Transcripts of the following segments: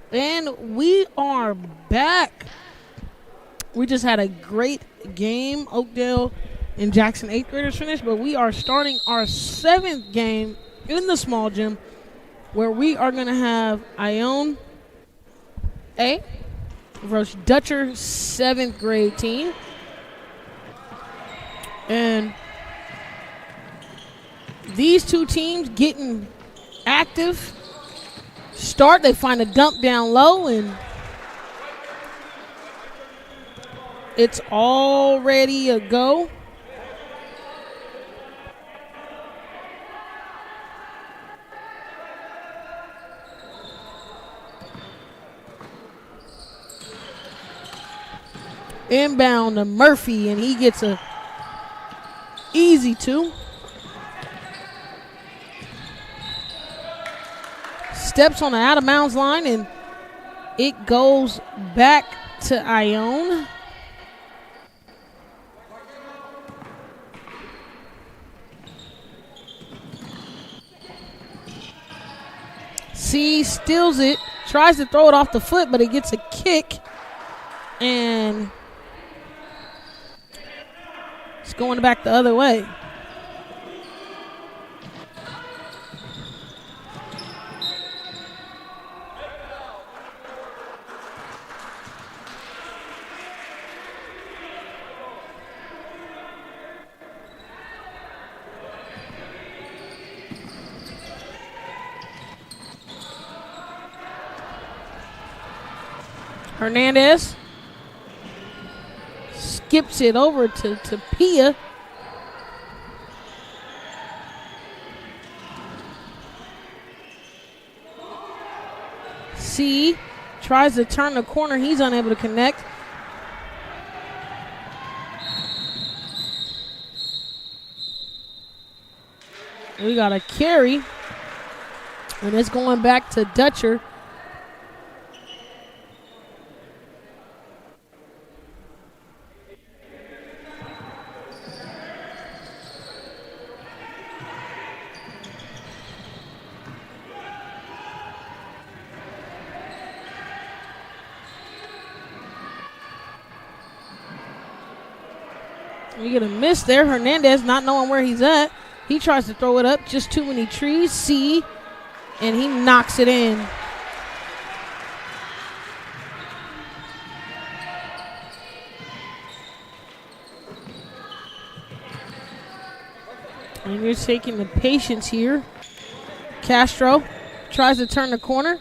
And we are back. We just had a great game. Oakdale and Jackson 8th graders finished, but we are starting our 7th game in the small gym where we are going to have Ione A versus Dutcher 7th grade team. And these two teams getting active. Start, they find a dump down low, and it's already a go. Inbound to Murphy, and he gets a easy two. Steps on the out of bounds line, and it goes back to Ione. C steals it, tries to throw it off the foot, but it gets a kick, and it's going back the other way. Hernandez skips it over to Pia. C tries to turn the corner. He's unable to connect. We got a carry, and it's going back to Dutcher. We get a miss there. Hernandez not knowing where he's at. He tries to throw it up. Just too many trees. C. And he knocks it in. And you're taking the patience here. Castro tries to turn the corner.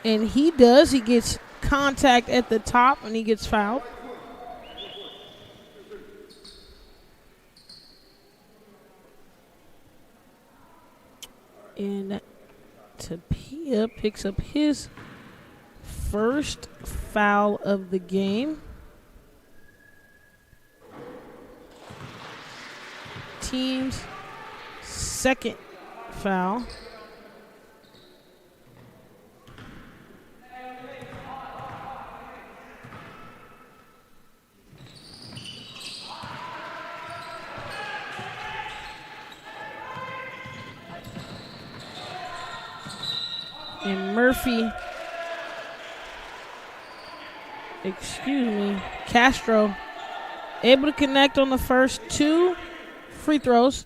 And he does. He gets contact at the top and he gets fouled. And Tapia picks up his first foul of the game. Team's second foul. And Castro, able to connect on the first two free throws,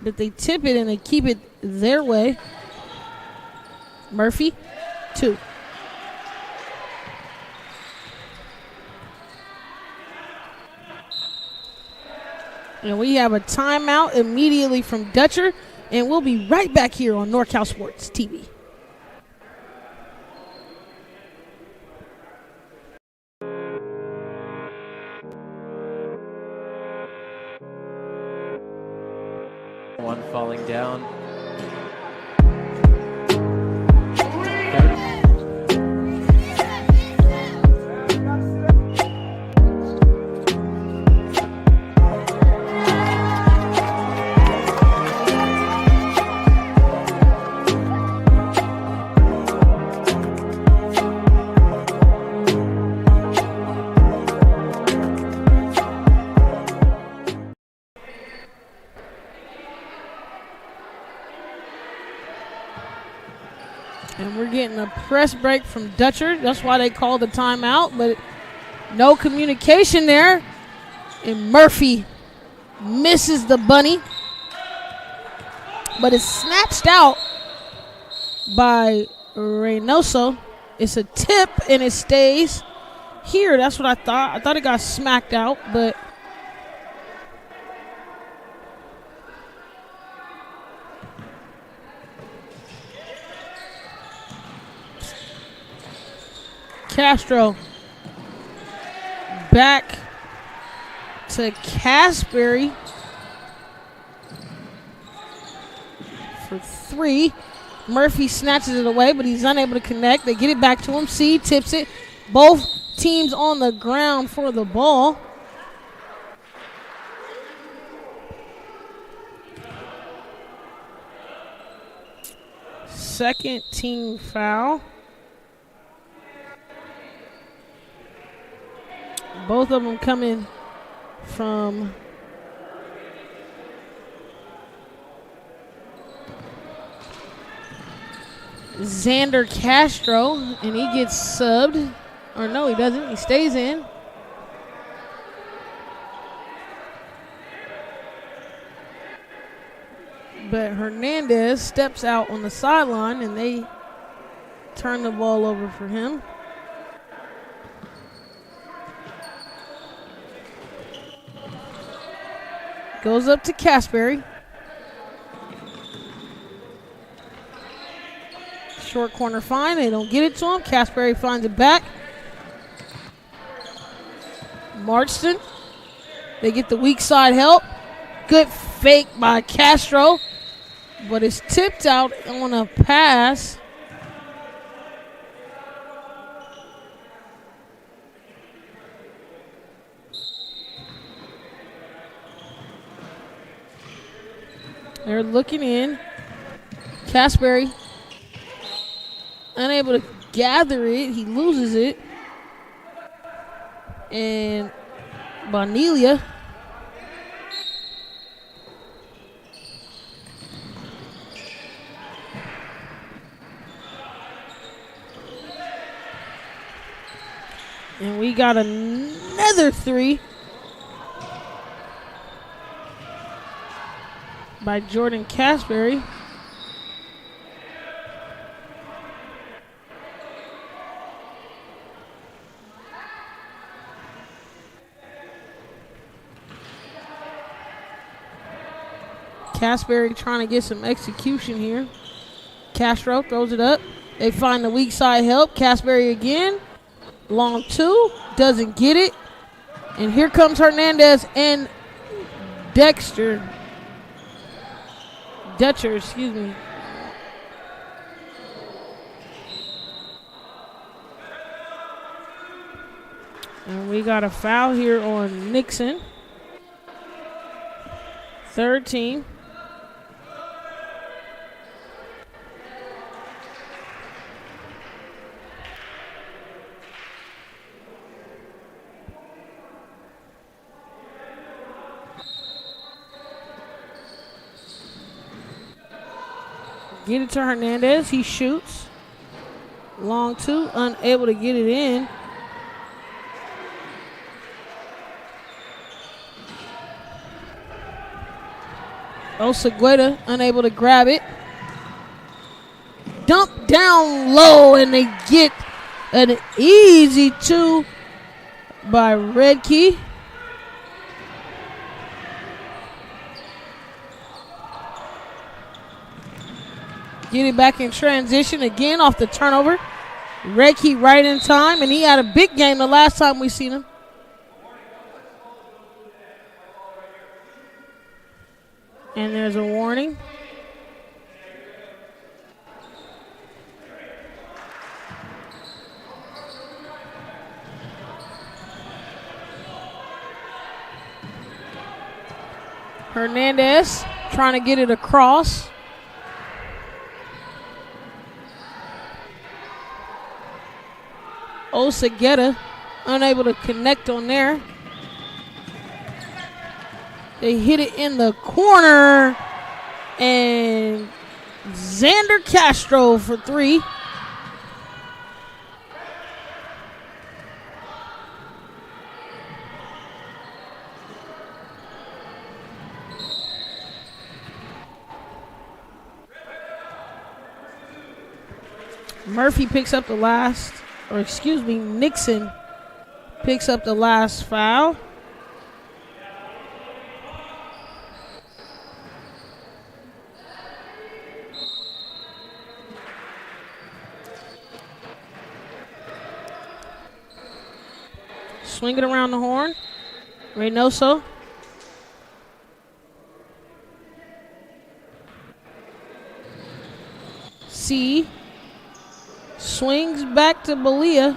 but they tip it and they keep it their way. Murphy, 2. And we have a timeout immediately from Dutcher, and we'll be right back here on NorCal Sports TV. One falling down. And we're getting a press break from Dutcher. That's why they called the timeout, but no communication there. And Murphy misses the bunny, but it's snatched out by Reynoso. It's a tip, and it stays here. That's what I thought. I thought it got smacked out, but Castro back to Casberry for 3. Murphy snatches it away, but he's unable to connect. They get it back to him. C tips it. Both teams on the ground for the ball. Second team foul. Both of them coming from Xander Castro, and he gets subbed. Or no, he doesn't. He stays in. But Hernandez steps out on the sideline, and they turn the ball over for him. Goes up to Casberry. Short corner find. They don't get it to him. Casberry finds it back. Marston. They get the weak side help. Good fake by Castro. But it's tipped out on a pass. They're looking in. Casberry unable to gather it. He loses it. And Bonilla and we got another 3 by Jordan Casberry. Casberry trying to get some execution here. Castro throws it up. They find the weak side help. Casberry again. Long two. Doesn't get it. And here comes Hernandez and Dutcher, excuse me. And we got a foul here on Nixon. Third team. Get it to Hernandez. He shoots. Long two. Unable to get it in. Osagueda unable to grab it. Dump down low, and they get an easy two by Redkey. Get it back in transition again off the turnover. Redkey right in time, and he had a big game the last time we seen him. And there's a warning. Hernandez trying to get it across. Osagueda unable to connect on there. They hit it in the corner, and Xander Castro for three. Murphy picks up the last, or excuse me, Nixon picks up the last foul. Swing it around the horn. Reynoso. C. Swings back to Belia.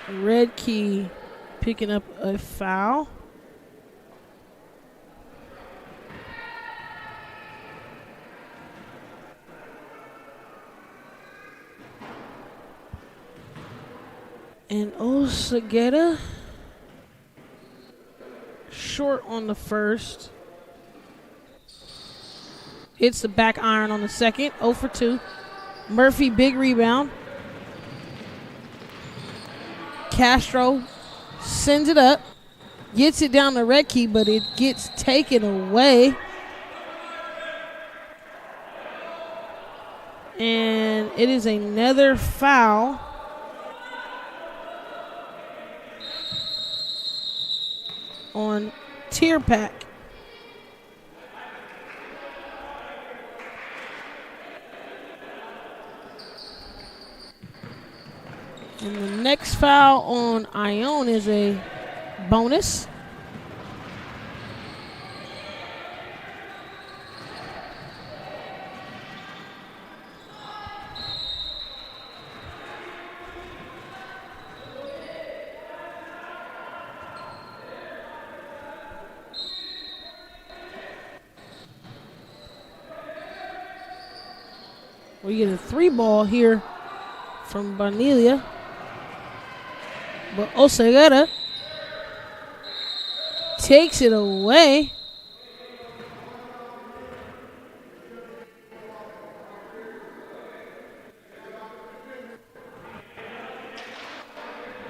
Redkey picking up a foul. And Osagueda short on the first. Hits the back iron on the second. 0 for 2. Murphy, big rebound. Castro sends it up. Gets it down to Redkey, but it gets taken away. And it is another foul. On Tierpak. And the next foul on Ione is a bonus. We get a 3-ball here from Bonilla. But Osagueda takes it away.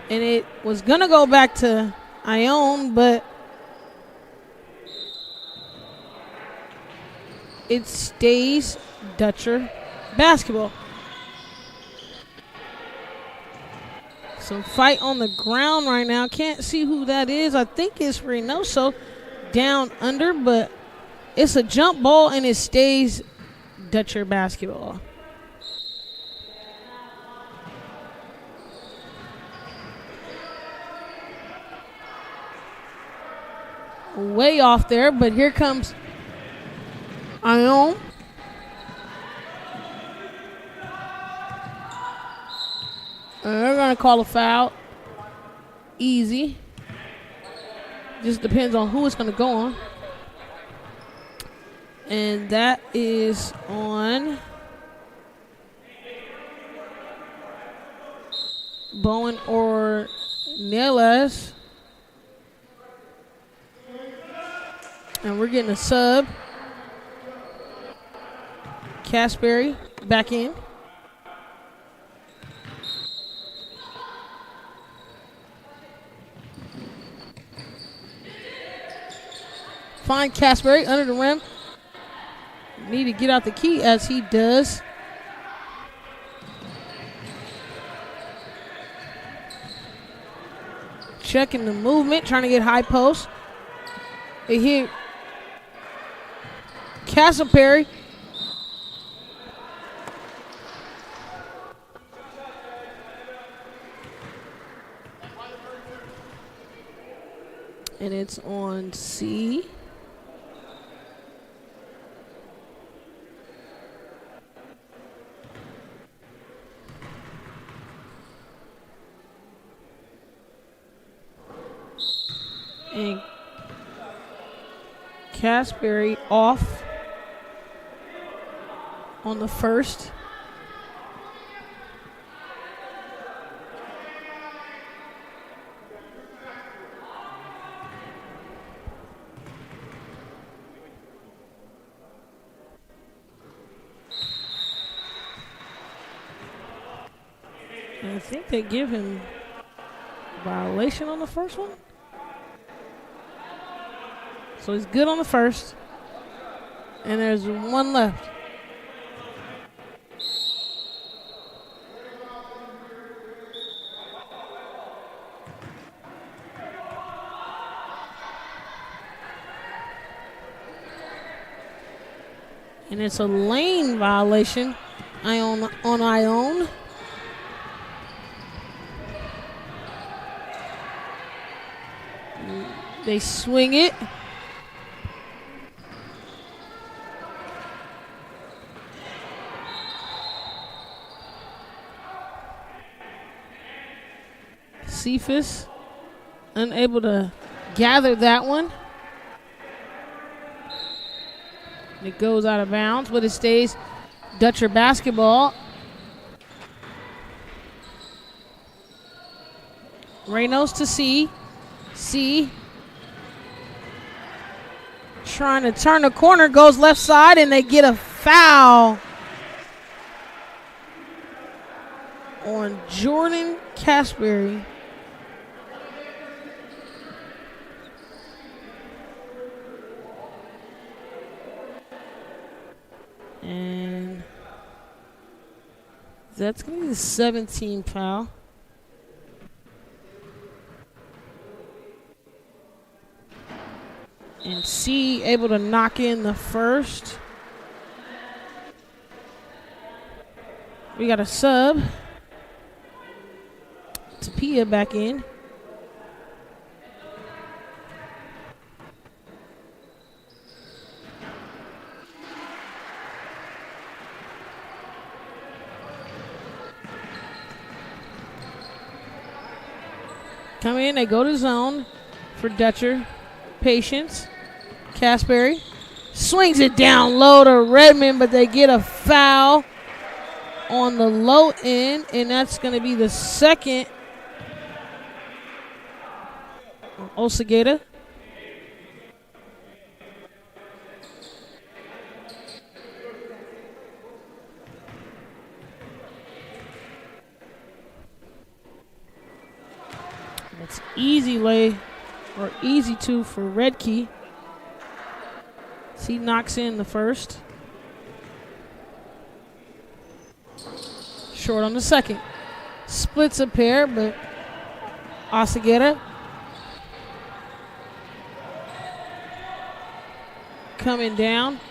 And it was going to go back to Ione, but it stays Dutcher basketball. Some fight on the ground right now. Can't see who that is. I think it's Reynoso down under, but it's a jump ball and it stays Dutcher basketball. Way off there, but here comes Ione. They're going to call a foul. Easy. Just depends on who it's going to go on. And that is on Bowen or Nelas. And we're getting a sub. Casperry back in. Find Casperry under the rim. Need to get out the key as he does. Checking the movement, trying to get high post. They hit Casperry. And it's on C. And Casperry off on the first. And I think they give him violation on the first one. So he's good on the first. And there's one left. And it's a lane violation on Ione. They swing it. Cephas unable to gather that one. It goes out of bounds, but it stays Dutcher basketball. Reynos to C. C. Trying to turn the corner, goes left side, and they get a foul on Jordan Casperry. And that's going to be the 17th foul. And C able to knock in the first. We got a sub. Tapia back in. Come in, they go to zone for Dutcher. Patience. Casperry swings it down low to Redmond, but they get a foul on the low end, and that's going to be the second. Osagata. play, or easy to, for Redkey. He knocks in the first. Short on the second. Splits a pair, but Osaguera coming down.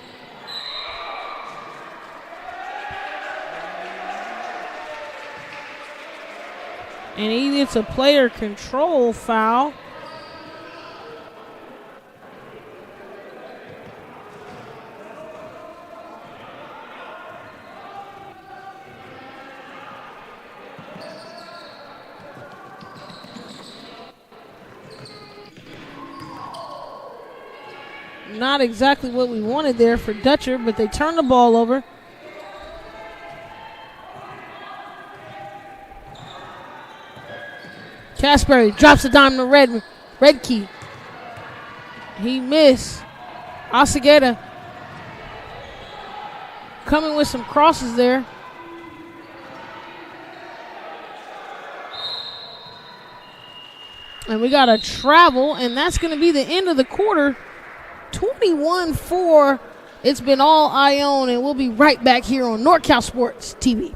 And he gets a player control foul. Not exactly what we wanted there for Dutcher, but they turn the ball over. Casper drops a dime to Redkey. He missed. Osaguera coming with some crosses there. And we got a travel, and that's going to be the end of the quarter. 21-4. It's been all Ione, and we'll be right back here on NorCal Sports TV.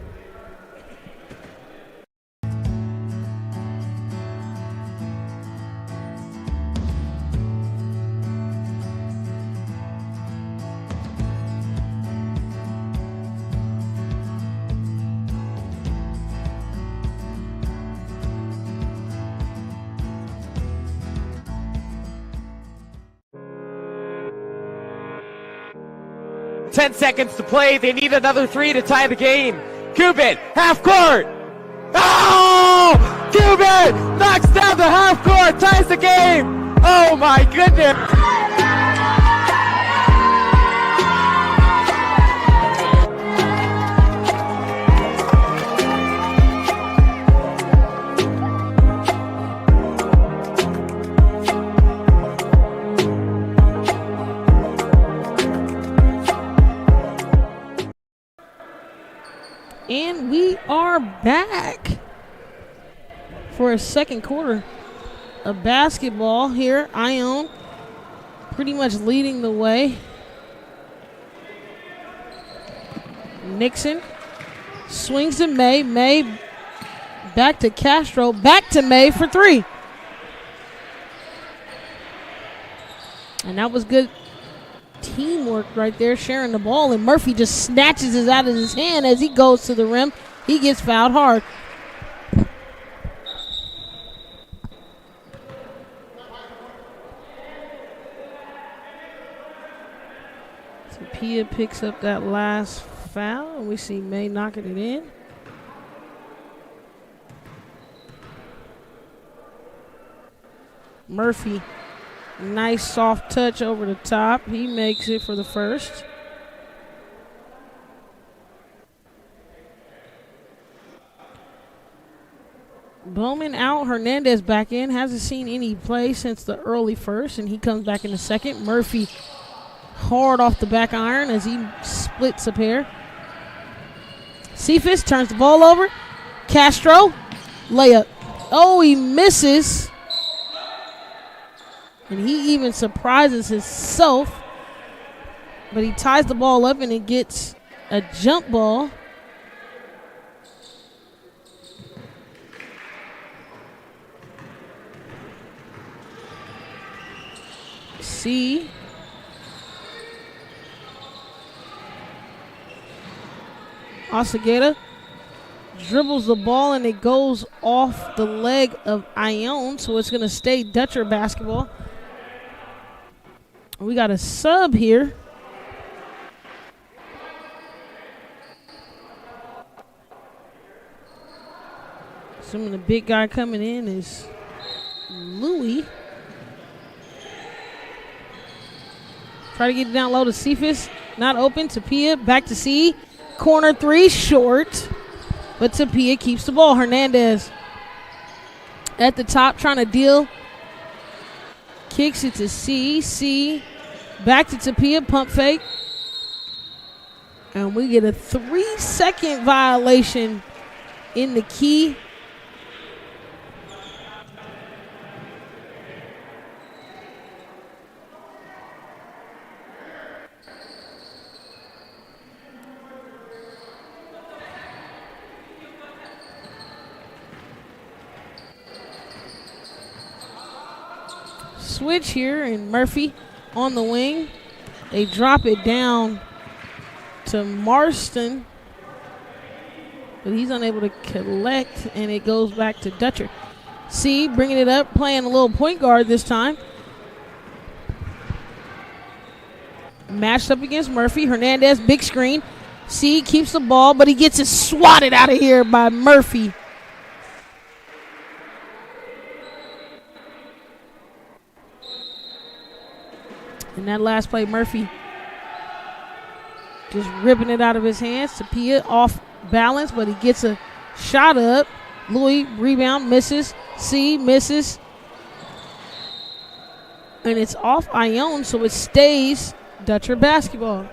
Ten seconds to play. They need another three to tie the game. Cuban, half court. Oh! Cuban knocks down the half court, ties the game. Oh my goodness. And we are back for a second quarter of basketball here. Ione pretty much leading the way. Nixon swings to May. May back to Castro. Back to May for three. And that was good teamwork right there, sharing the ball, and Murphy just snatches it out of his hand as he goes to the rim. He gets fouled hard. So Pia picks up that last foul, and we see May knocking it in. Murphy, nice soft touch over the top. He makes it for the first. Bowman out, Hernandez back in. Hasn't seen any play since the early first, and he comes back in the second. Murphy hard off the back iron as he splits a pair. Cephas turns the ball over. Castro, layup. Oh, he misses. And he even surprises himself. But he ties the ball up and it gets a jump ball. C. Osaguera dribbles the ball and it goes off the leg of Ione, so it's going to stay Dutcher basketball. We got a sub here. Assuming the big guy coming in is Louis. Try to get it down low to Cephas. Not open. Tapia back to C. Corner three, short. But Tapia keeps the ball. Hernandez at the top trying to deal. Kicks it to C. C. Back to Tapia. Pump fake. And we get a 3-second violation in the key. switch here, and Murphy on the wing. They drop it down to Marston, but he's unable to collect, and it goes back to Dutcher. C bringing it up, playing a little point guard this time. Matched up against Murphy. Hernandez, big screen. C keeps the ball, but he gets it swatted out of here by Murphy. And that last play, Murphy just ripping it out of his hands. Tapia off balance, but he gets a shot up. Louis, rebound, misses. C misses. And it's off Ione, so it stays Dutcher basketball.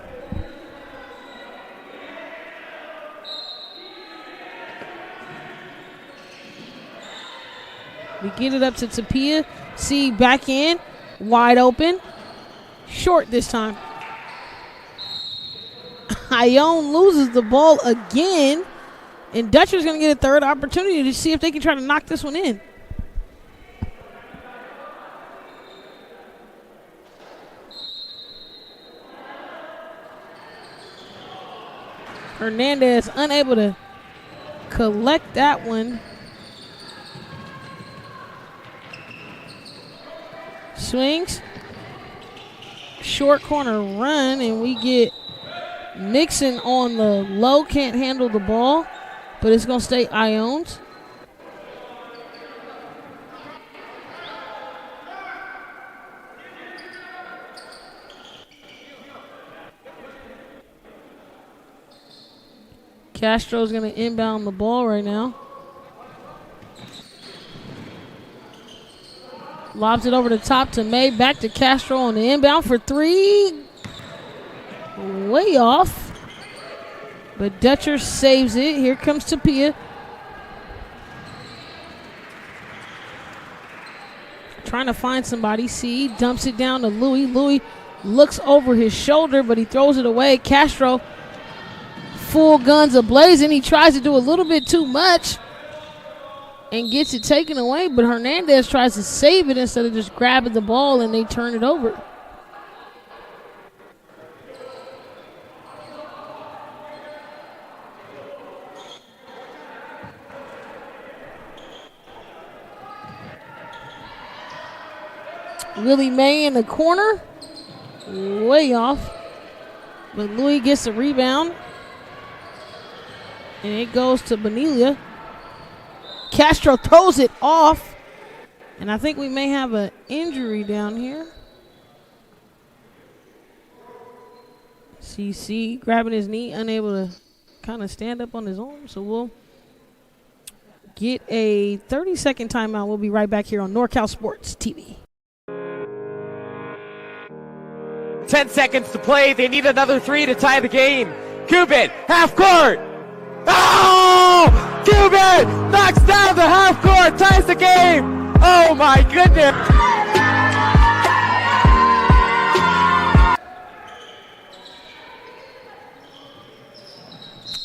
We get it up to Tapia. C back in. Wide open. Short this time. Ione loses the ball again. And Dutcher's going to get a third opportunity to see if they can try to knock this one in. Hernandez unable to collect that one. Swings. Short corner run, and we get Nixon on the low. Can't handle the ball, but it's going to stay Ione's. Castro's going to inbound the ball right now. Lobs it over the top to May. Back to Castro on the inbound for three. Way off. But Dutcher saves it. Here comes Tapia. Trying to find somebody. C dumps it down to Louis. Louis looks over his shoulder, but he throws it away. Castro, full guns ablazing. He tries to do a little bit too much and gets it taken away, but Hernandez tries to save it instead of just grabbing the ball, and they turn it over. Willie May in the corner. Way off. But Louis gets the rebound. And it goes to Bonilla. Castro throws it off. And I think we may have an injury down here. CC grabbing his knee, unable to kind of stand up on his arm. So we'll get a 30-second timeout. We'll be right back here on NorCal Sports TV. 10 seconds to play. They need another three to tie the game. Cuban, half court. Oh! Cuban knocks down the half court, ties the game. Oh my goodness.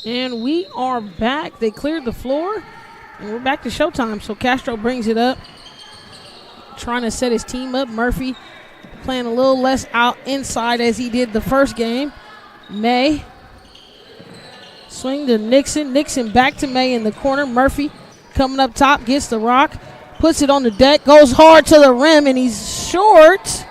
And we are back. They cleared the floor, and we're back to showtime. So Castro brings it up, trying to set his team up. Murphy playing a little less out inside as he did the first game. May swing to Nixon. Nixon back to May in the corner. Murphy coming up top, gets the rock, puts it on the deck, goes hard to the rim, and he's short.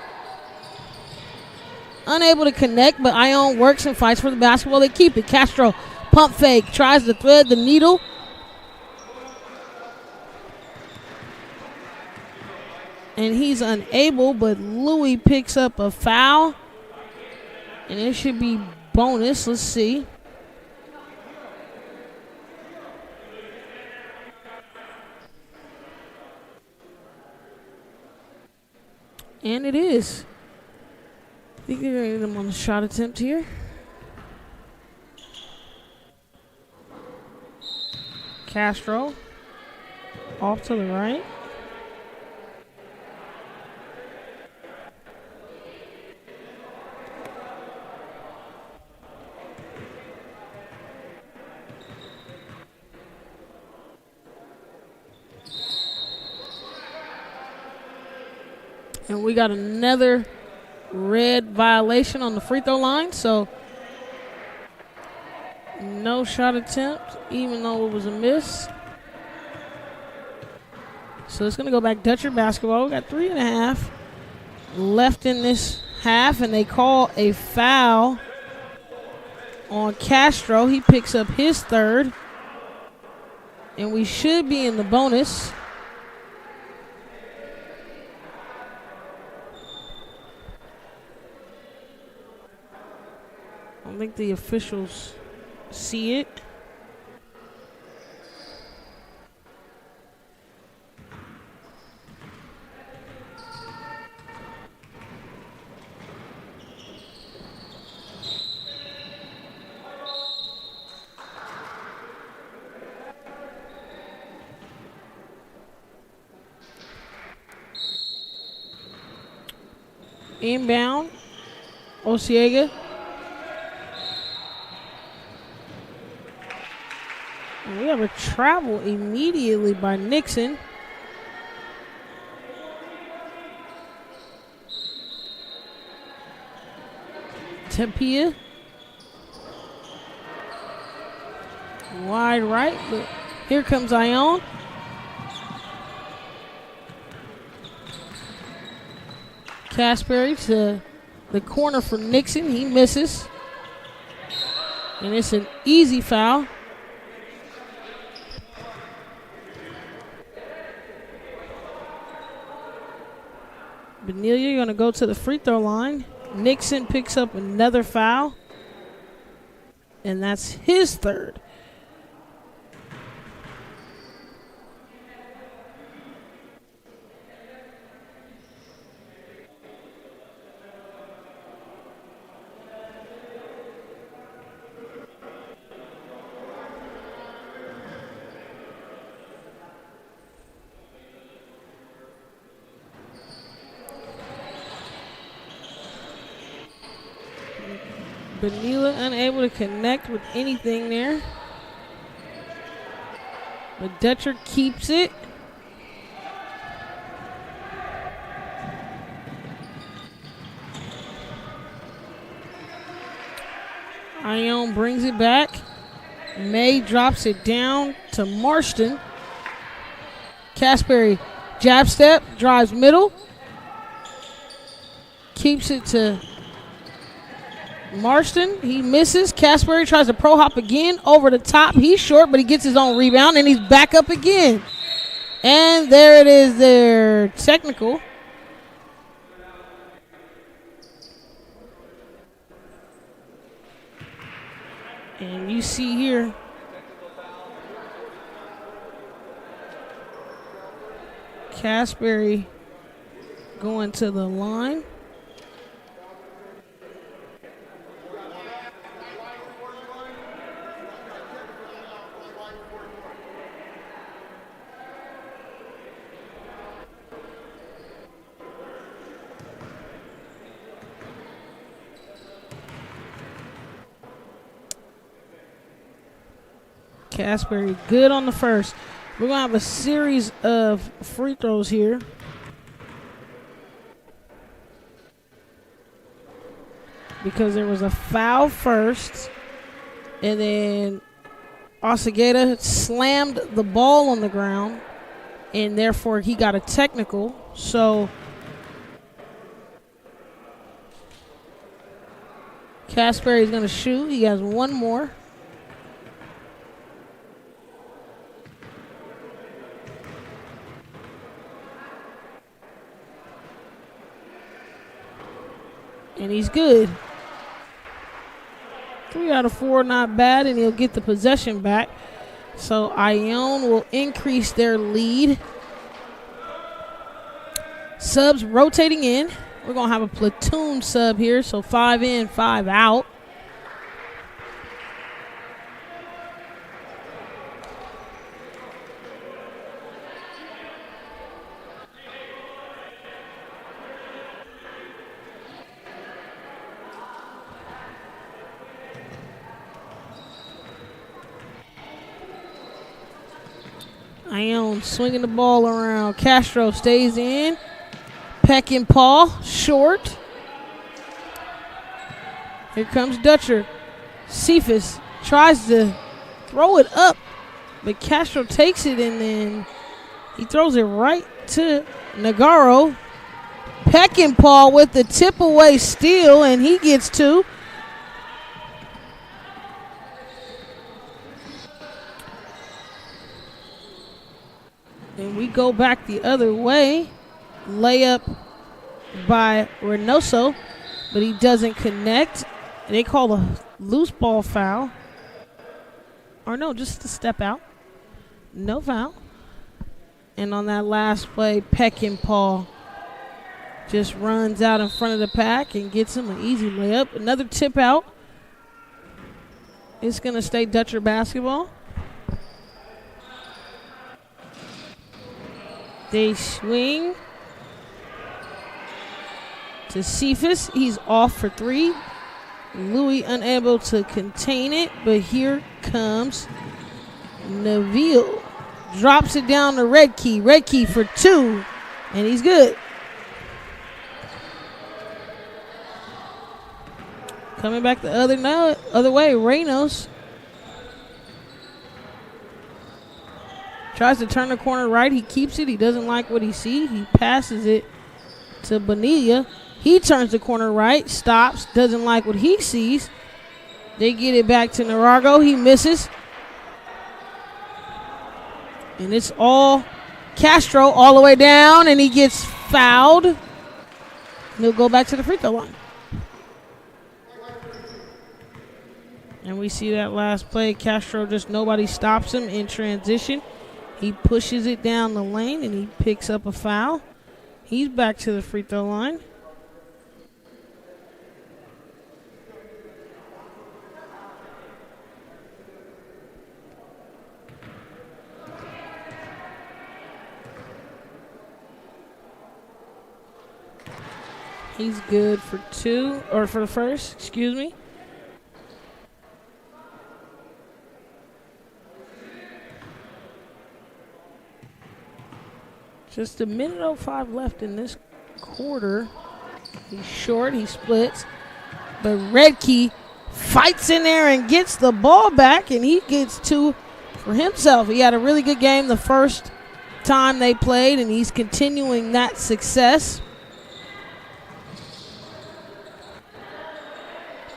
Unable to connect, but Ione works and fights for the basketball. They keep it. Castro pump fake, tries to thread the needle. And he's unable, but Louis picks up a foul. And it should be bonus. Let's see. And it is. I think they're going to get him on the shot attempt here. Castro off to the right. And we got another red violation on the free throw line, so no shot attempt, even though it was a miss. So it's going to go back Dutcher basketball. We got 3.5 left in this half, and they call a foul on Castro. He picks up his third, and we should be in the bonus. I don't think the officials see it. Inbound, Osiega. And we have a travel immediately by Nixon. Tapia. Wide right, but here comes Ione. Casperry to the corner for Nixon. He misses. And it's an easy foul. Benelia going to go to the free throw line. Nixon picks up another foul. And that's his third. Benila unable to connect with anything there. But Dutcher keeps it. Ione brings it back. May drops it down to Marston. Casperry jab step, drives middle. Keeps it to Marston. He misses. Casperry tries to pro hop again over the top. He's short, but he gets his own rebound, and he's back up again. And there it is, their technical. And you see here, Casperry going to the line. Casperry good on the first. We're going to have a series of free throws here. Because there was a foul first. And then Osegueda slammed the ball on the ground. And therefore he got a technical. So Casperry is going to shoot. He has one more. And he's good. 3 out of 4, not bad, and he'll get the possession back. So Ione will increase their lead. Subs rotating in. We're going to have a platoon sub here, so 5 in, 5 out. Ione swinging the ball around. Castro stays in. Peckinpah, short. Here comes Dutcher. Cephas tries to throw it up, but Castro takes it, and then he throws it right to Nagaro. Peckinpah with the tip-away steal, and he gets 2. And we go back the other way. Layup by Reynoso, but he doesn't connect. They call a loose ball foul. Or no, just a step out. No foul. And on that last play, Peckinpah just runs out in front of the pack and gets him an easy layup. Another tip out. It's going to stay Dutcher basketball. They swing to Cephas. He's off for 3. Louis unable to contain it, but here comes Neville. Drops it down to Redkey. Redkey for 2, and he's good. Coming back the other way, Reynos tries to turn the corner right. He keeps it. He doesn't like what he sees. He passes it to Bonilla. He turns the corner right, stops, doesn't like what he sees. They get it back to Narago. He misses. And it's all Castro all the way down, and he gets fouled. And he'll go back to the free throw line. And we see that last play. Castro just nobody stops him in transition. He pushes it down the lane, and he picks up a foul. He's back to the free throw line. He's good for 2, or for the first, excuse me. Just a minute 05 left in this quarter. He's short, he splits. But Redkey fights in there and gets the ball back, and he gets 2 for himself. He had a really good game the first time they played, and he's continuing that success.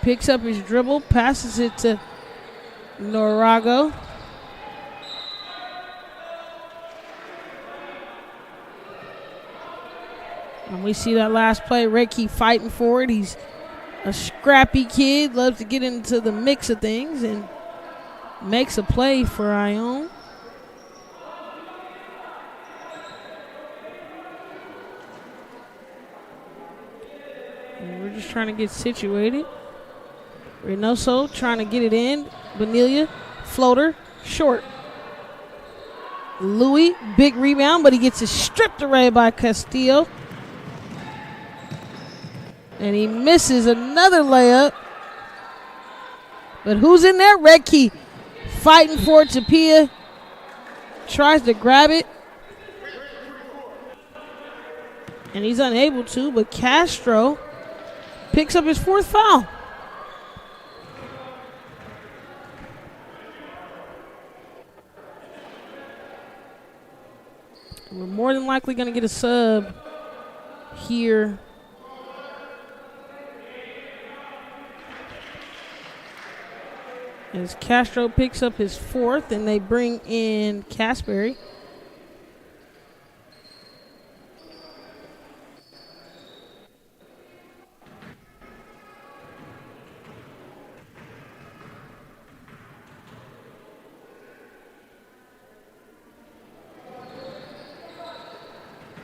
Picks up his dribble, passes it to Narago. And we see that last play, Redkey fighting for it. He's a scrappy kid, loves to get into the mix of things, and makes a play for Ione. And we're just trying to get situated. Reynoso trying to get it in. Bonilla, floater, short. Louis, big rebound, but he gets it stripped away by Castillo. And he misses another layup. But who's in there? Redkey fighting for it. Tapia tries to grab it. And he's unable to, but Castro picks up his 4th foul. We're more than likely going to get a sub here. As Castro picks up his 4th, and they bring in Casberry.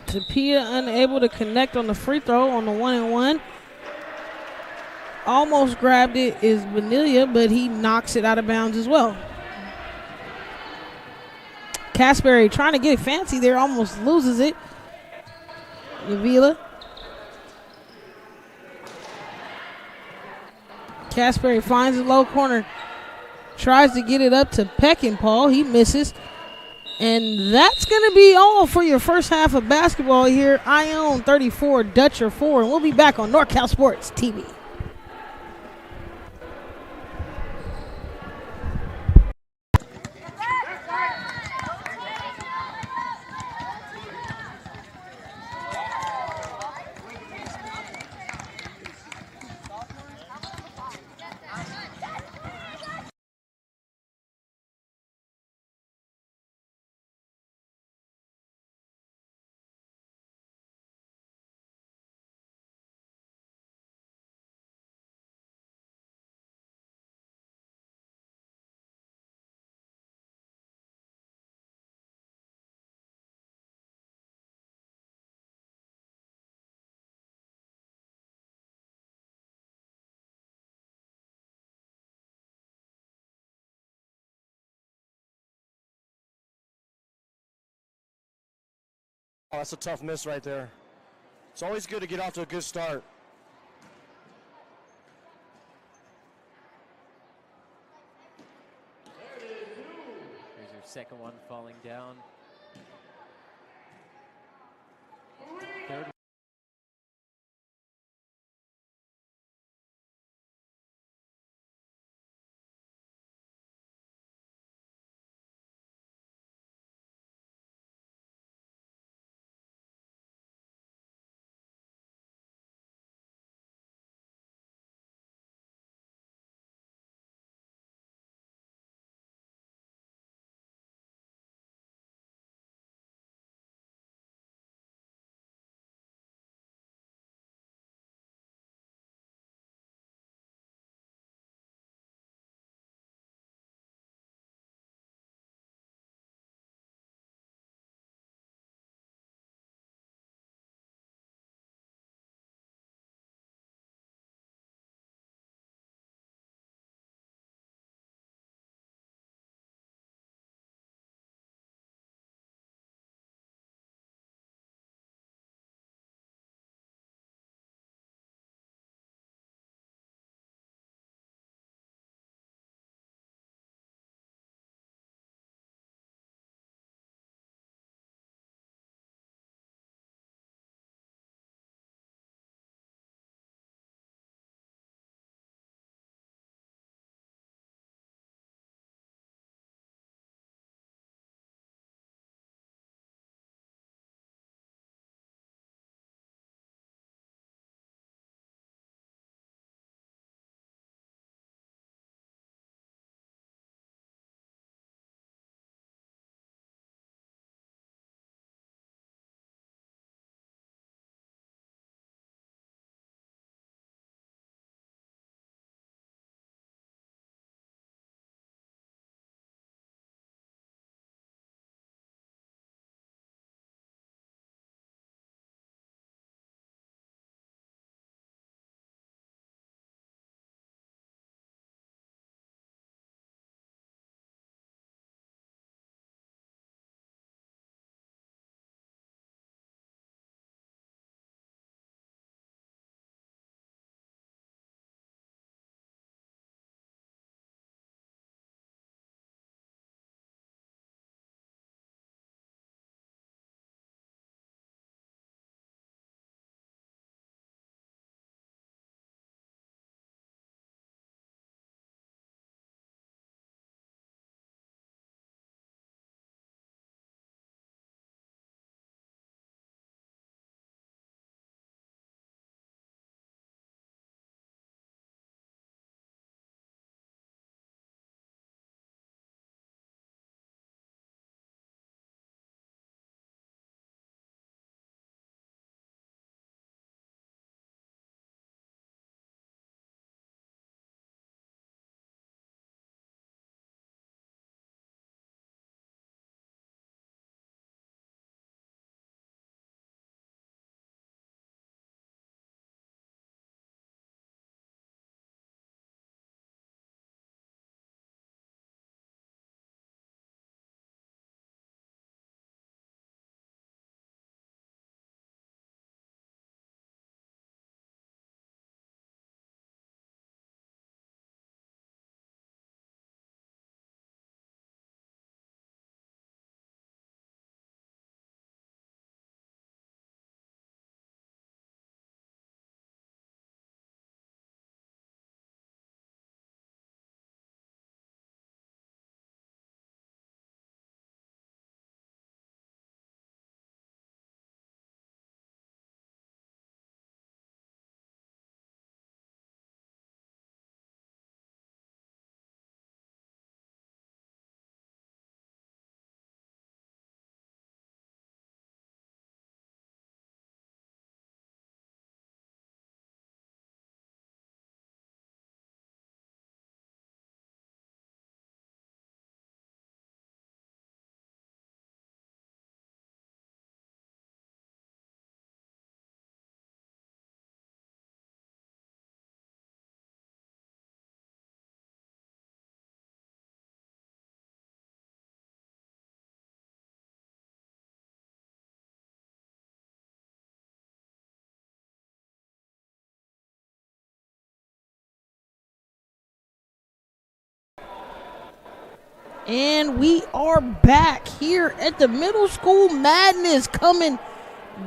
Tapia unable to connect on the free throw on the 1-and-1. Almost grabbed it is Bonilla, but he knocks it out of bounds as well. Casberry trying to get it fancy there, almost loses it. Avila. Casberry finds the low corner, tries to get it up to Peckinpah. He misses. And that's going to be all for your first half of basketball here. Ione 34, Dutcher 4. And we'll be back on NorCal Sports TV. Oh, that's a tough miss right there. It's always good to get off to a good start. Here's your second one falling down. Third And we are back here at the Middle School Madness, coming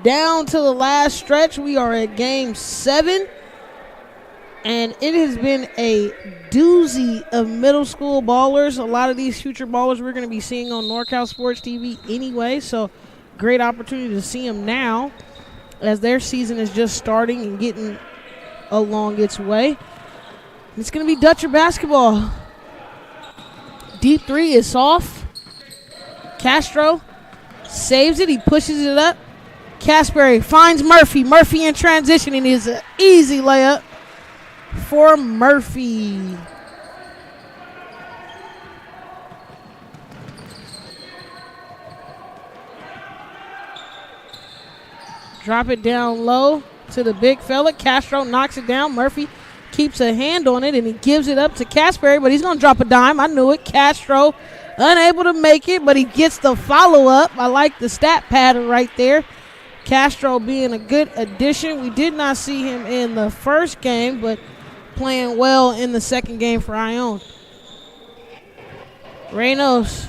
down to the last stretch. We are at game 7. And it has been a doozy of middle school ballers. A lot of these future ballers we're going to be seeing on NorCal Sports TV anyway. So great opportunity to see them now as their season is just starting and getting along its way. It's going to be Dutcher basketball. Deep three is off. Castro saves it. He pushes it up. Casperry finds Murphy. Murphy in transition, and it's an easy layup for Murphy. Drop it down low to the big fella. Castro knocks it down. Murphy keeps a hand on it, and he gives it up to Casperry, but he's going to drop a dime. I knew it. Castro unable to make it, but he gets the follow-up. I like the stat pattern right there. Castro being a good addition. We did not see him in the first game, but playing well in the second game for Ione. Reynos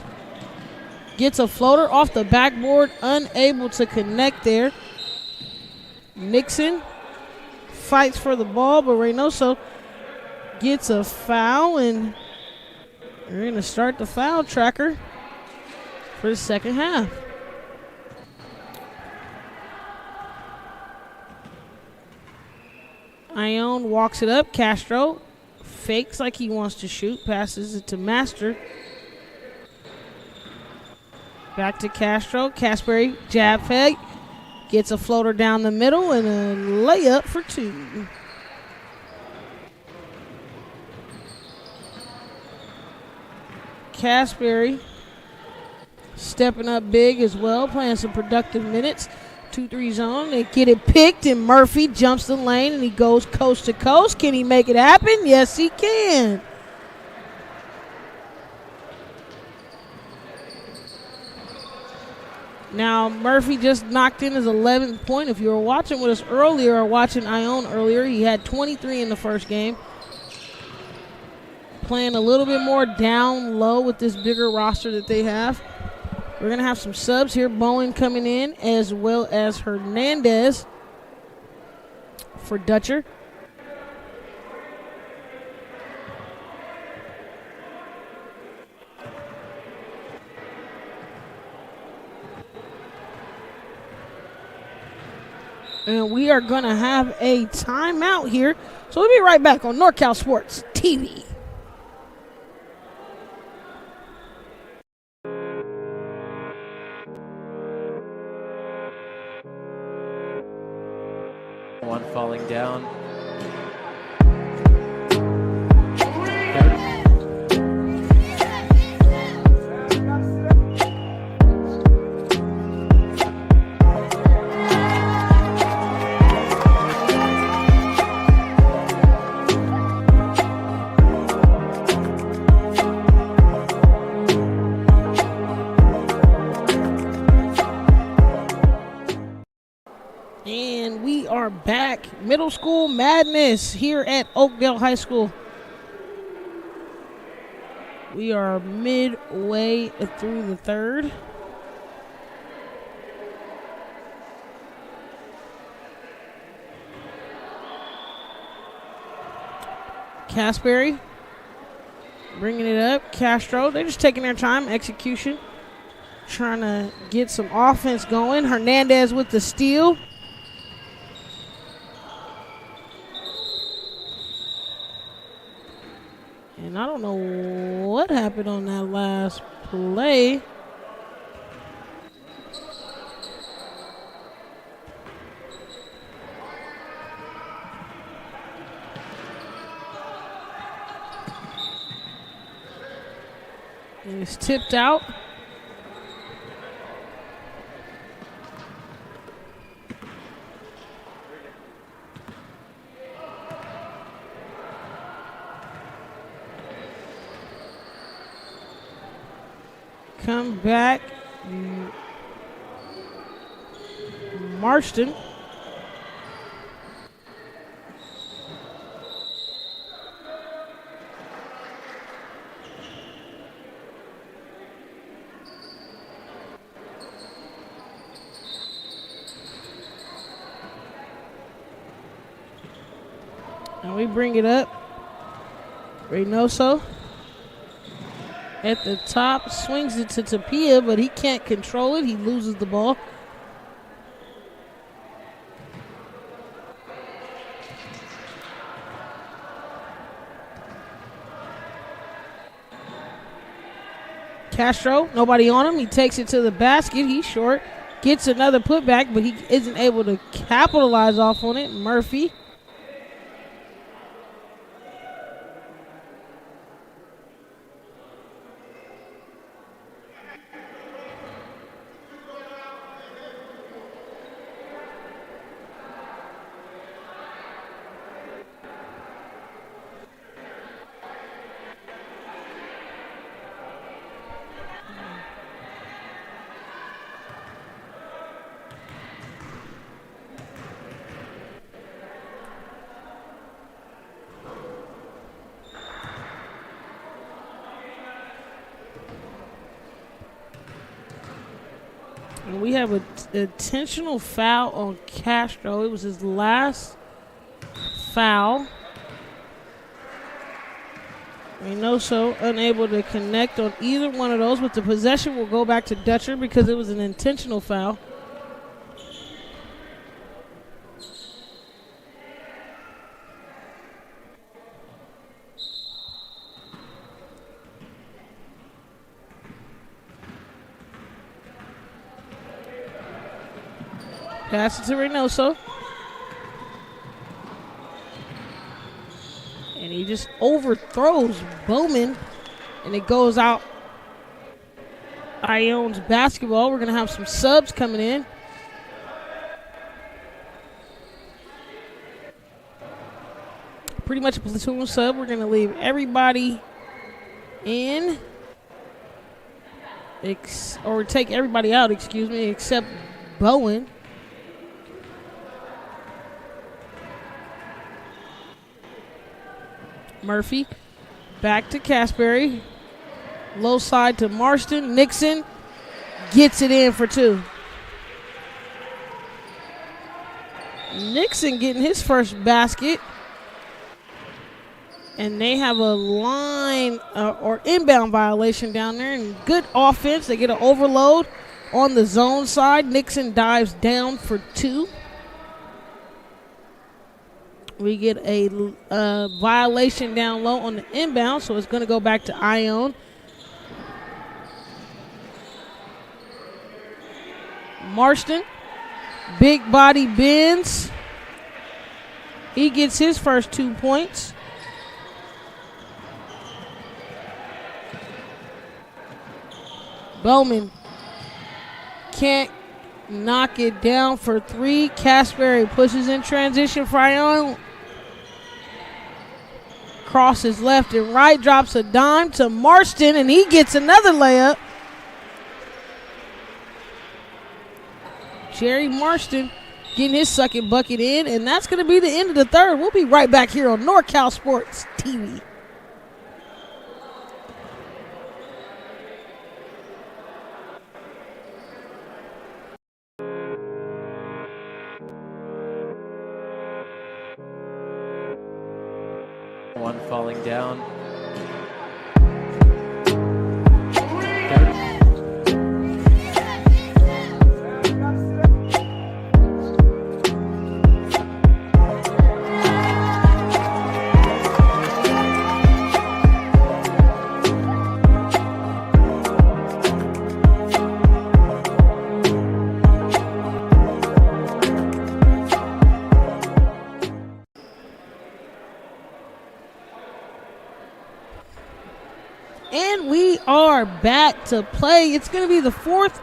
gets a floater off the backboard, unable to connect there. Nixon fights for the ball, but Reynoso gets a foul, and we're going to start the foul tracker for the second half. Ione walks it up. Castro fakes like he wants to shoot, passes it to Master. Back to Castro. Casperry, jab fake. Gets a floater down the middle and a layup for 2. Casperry stepping up big as well, playing some productive minutes. 2-3 zone. They get it picked, and Murphy jumps the lane, and he goes coast to coast. Can he make it happen? Yes, he can. Now, Murphy just knocked in his 11th point. If you were watching with us earlier or watching Ione earlier, he had 23 in the first game. Playing a little bit more down low with this bigger roster that they have. We're going to have some subs here. Bowen coming in, as well as Hernandez for Dutcher. And we are going to have a timeout here. So we'll be right back on NorCal Sports TV. One falling down. And we are back. Middle School Madness here at Oakdale High School. We are midway through the third. Casperry bringing it up. Castro, they're just taking their time. Execution. Trying to get some offense going. Hernandez with the steal. And I don't know what happened on that last play. And it's tipped out. Come back. Marston. And we bring it up. Reynoso at the top, swings it to Tapia, but he can't control it. He loses the ball. Castro, nobody on him. He takes it to the basket. He's short. Gets another putback, but he isn't able to capitalize off on it. Murphy. And we have an intentional foul on Castro. It was his last foul. Reynoso unable to connect on either one of those, but the possession will go back to Dutcher because it was an intentional foul. Pass it to Reynoso. And he just overthrows Bowman. And it goes out. Ione's basketball. We're going to have some subs coming in. Pretty much a platoon sub. We're going to leave everybody in. Or take everybody out, excuse me, except Bowen. Murphy back to Casberry. Low side to Marston. Nixon gets it in for two. Nixon getting his first basket. And they have a line or inbound violation down there. And good offense. They get an overload on the zone side. Nixon dives down for two. We get a violation down low on the inbound, so it's going to go back to Ione. Marston, big body bends. He gets his first 2 points. Bowman can't knock it down for three. Casberry pushes in transition for Ione. Crosses left and right, drops a dime to Marston, and he gets another layup. Jerry Marston getting his second bucket in, and that's going to be the end of the third. We'll be right back here on NorCal Sports TV. One falling down. And we are back to play. It's going to be the fourth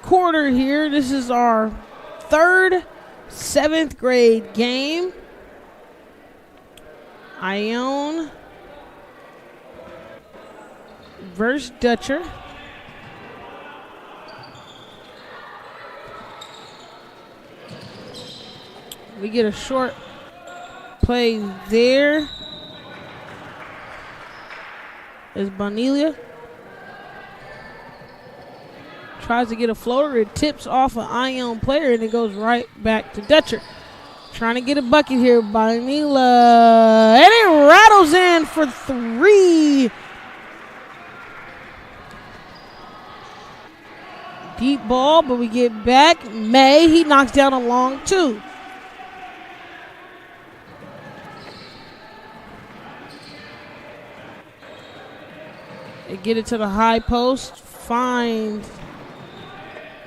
quarter here. This is our third 7th grade game. Ione versus Dutcher. We get a short play there. Is Bonilla. Tries to get a floater. It tips off an Ione player, and it goes right back to Dutcher. Trying to get a bucket here by Nila. And it rattles in for 3. Deep ball, but we get back. May, he knocks down a long 2. They get it to the high post. Find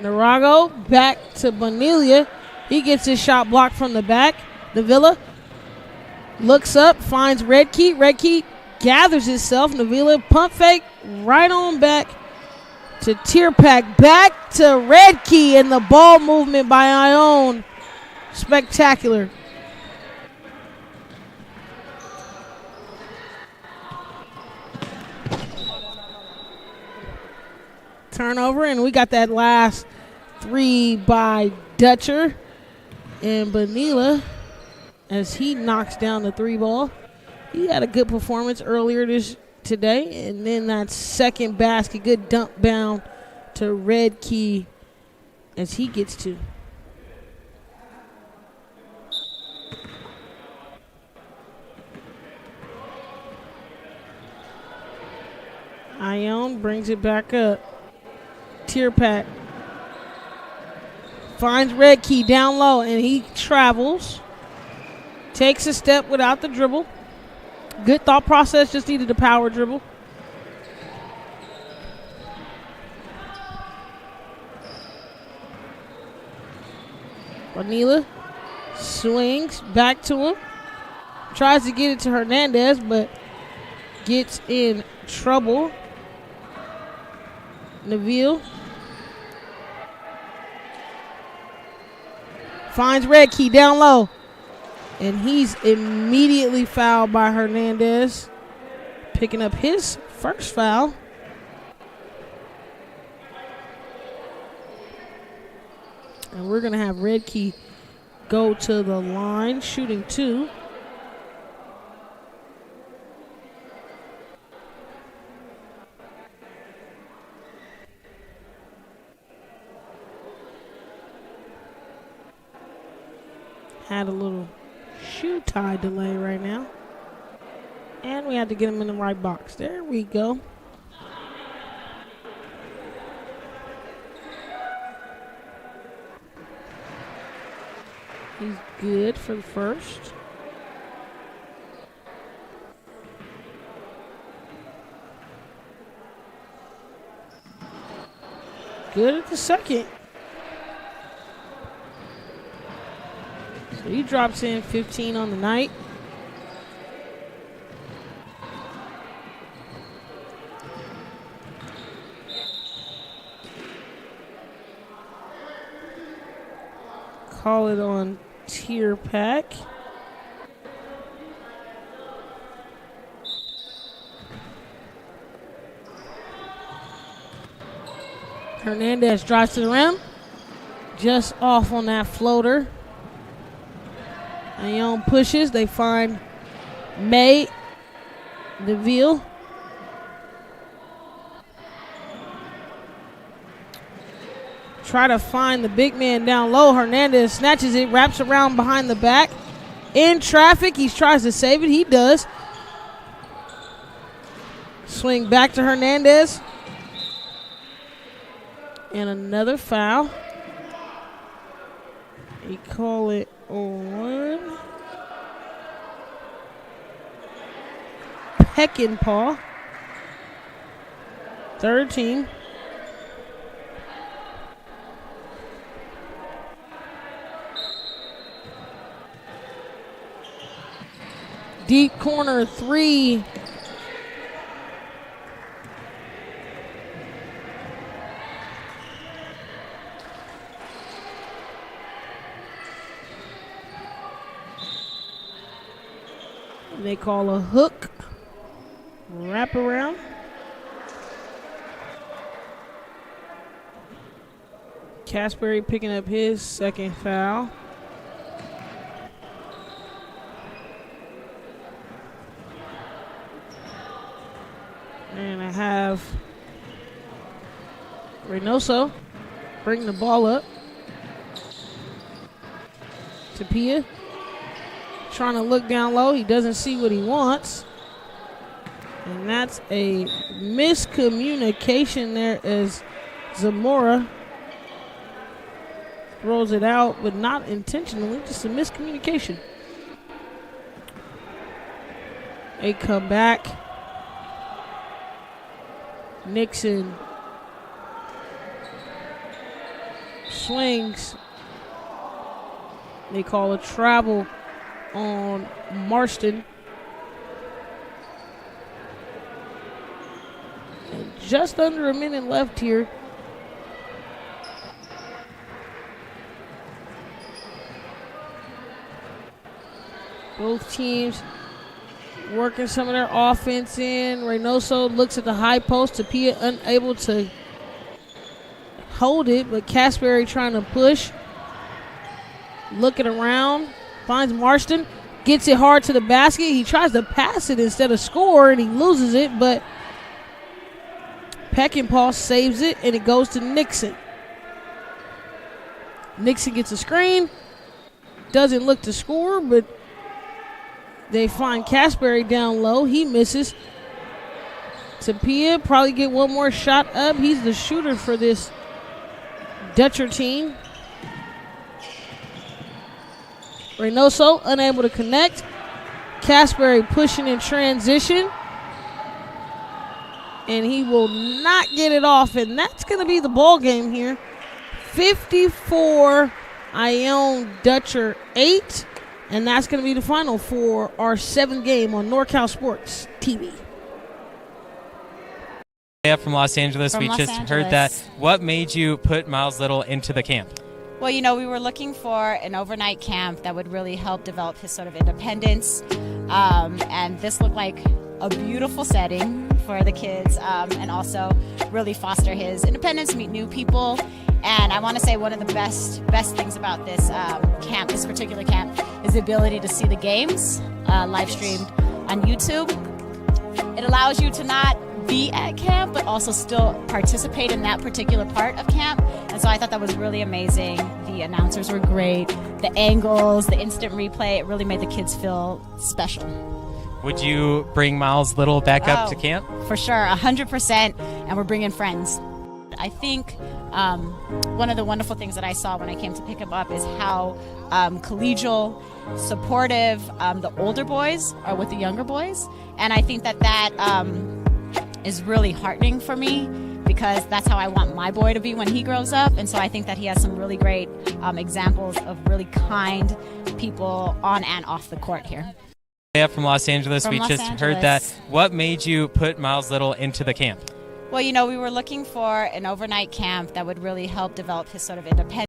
Narago. Back to Bonilla. He gets his shot blocked from the back. Navilla looks up, finds Redkey. Redkey gathers himself. Navilla pump fake right on back to Tierpak. Back to Redkey, and the ball movement by Ione. Spectacular. Turnover, and we got that last 3 by Dutcher. And Bonilla, as he knocks down the 3 ball. He had a good performance earlier today. And then that second basket, good dump down to Redkey as he gets 2. Ione brings it back up. Tierpak finds Redkey down low, and he travels. Takes a step without the dribble. Good thought process, just needed a power dribble. Bonilla swings back to him. Tries to get it to Hernandez, but gets in trouble. Neville finds Redkey down low, and he's immediately fouled by Hernandez, picking up his first foul. And we're going to have Redkey go to the line, shooting 2. Had a little shoe tie delay right now. And we had to get him in the right box. There we go. He's good for the first. Good at the second. So he drops in 15 on the night. Call it on Tierpak. Hernandez drives to the rim. Just off on that floater. Ione pushes. They find May. Deville. Try to find the big man down low. Hernandez snatches it, wraps around behind the back. In traffic, he tries to save it. He does. Swing back to Hernandez. And another foul. They call it on Peckinpah. Third team. Deep corner 3. They call a hook. Wrap around. Casperry picking up his second foul. And I have Reynoso bring the ball up. Tapia trying to look down low. He doesn't see what he wants. And that's a miscommunication there as Zamora throws it out, but not intentionally, just a miscommunication. A comeback. Nixon swings. They call a travel on Marston. And just under a minute left here. Both teams working some of their offense in. Reynoso looks at the high post. Tapia unable to hold it, but Casperry trying to push. Looking around, finds Marston, gets it hard to the basket. He tries to pass it instead of score, and he loses it, but Peckinpah saves it, and it goes to Nixon. Nixon gets a screen, doesn't look to score, but they find Casperry down low. He misses. Tapia probably get one more shot up. He's the shooter for this Dutcher team. Reynoso unable to connect. Casperry pushing in transition. And he will not get it off. And that's going to be the ball game here. 54, Ione Dutcher 8. And that's going to be the final for our 7th game on NorCal Sports TV. From Los Angeles, we just heard that. What made you put Miles Little into the camp? Well, you know, we were looking for an overnight camp that would really help develop his sort of independence. And this looked like a beautiful setting for the kids, and also really foster his independence, meet new people. And I want to say one of the best things about this camp, this particular camp, is the ability to see the games live streamed on YouTube. It allows you to not be at camp, but also still participate in that particular part of camp. And so I thought that was really amazing. The announcers were great. The angles, the instant replay, it really made the kids feel special. Would you bring Miles Little back up to camp? For sure, 100%, and we're bringing friends. I think one of the wonderful things that I saw when I came to pick him up is how collegial, supportive the older boys are with the younger boys. And I think that is really heartening for me, because that's how I want my boy to be when he grows up. And so I think that he has some really great examples of really kind people on and off the court here. From Los Angeles, we just heard that. What made you put Miles Little into the camp? Well, you know, we were looking for an overnight camp that would really help develop his sort of independence.